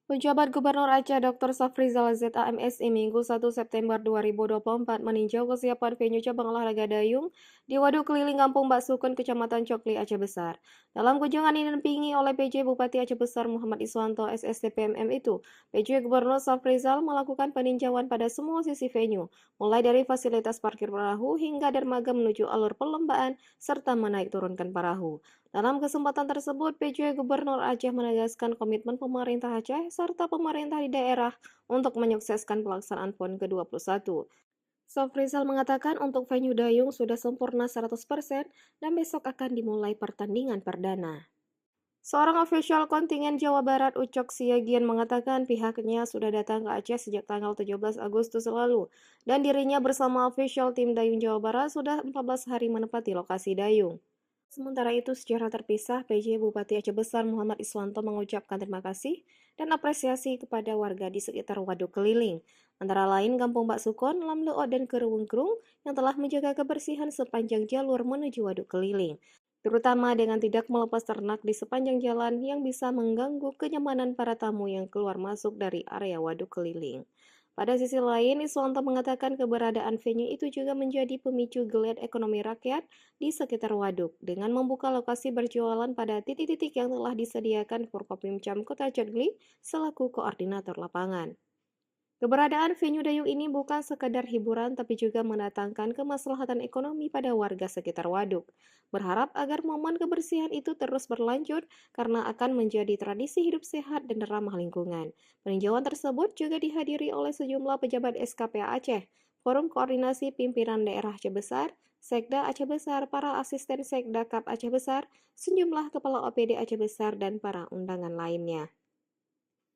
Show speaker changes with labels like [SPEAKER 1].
[SPEAKER 1] Penjabat Gubernur Aceh Dr. Safrizal ZAMSI Minggu 1 September 2024 meninjau kesiapan venue cabang olahraga dayung di Waduk Keliling Kampung Mbak Sukun, Kecamatan Cokli, Aceh Besar. Dalam kunjungan ini didampingi oleh PJ Bupati Aceh Besar Muhammad Iswanto SSDPMM itu, PJ Gubernur Safrizal melakukan peninjauan pada semua sisi venue, mulai dari fasilitas parkir perahu hingga dermaga menuju alur perlombaan serta menaik turunkan perahu. Dalam kesempatan tersebut, PJ Gubernur Aceh menegaskan komitmen pemerintah Aceh serta pemerintah di daerah untuk menyukseskan pelaksanaan PON ke-21. Sofrizal mengatakan untuk venue dayung sudah sempurna 100% dan besok akan dimulai pertandingan perdana. Seorang ofisial kontingen Jawa Barat Ucok Siagian mengatakan pihaknya sudah datang ke Aceh sejak tanggal 17 Agustus lalu dan dirinya bersama ofisial tim Dayung Jawa Barat sudah 14 hari menempati lokasi dayung. Sementara itu, secara terpisah, PJ Bupati Aceh Besar Muhammad Iswanto mengucapkan terima kasih dan apresiasi kepada warga di sekitar Waduk Keliling, antara lain Kampung Bak Sukon, Lamleo, dan Kerung Krung yang telah menjaga kebersihan sepanjang jalur menuju Waduk Keliling, terutama dengan tidak melepas ternak di sepanjang jalan yang bisa mengganggu kenyamanan para tamu yang keluar masuk dari area Waduk Keliling. Pada sisi lain, Iswanto mengatakan keberadaan venue itu juga menjadi pemicu geliat ekonomi rakyat di sekitar waduk dengan membuka lokasi berjualan pada titik-titik yang telah disediakan Forkopimcam Kota Cegli selaku koordinator lapangan. Keberadaan venue dayung ini bukan sekadar hiburan tapi juga mendatangkan kemaslahatan ekonomi pada warga sekitar waduk. Berharap agar momen kebersihan itu terus berlanjut karena akan menjadi tradisi hidup sehat dan ramah lingkungan. Peninjauan tersebut juga dihadiri oleh sejumlah pejabat SKPA Aceh, Forum Koordinasi Pimpinan Daerah Aceh Besar, Sekda Aceh Besar, para asisten Sekda Kap Aceh Besar, sejumlah kepala OPD Aceh Besar, dan para undangan lainnya.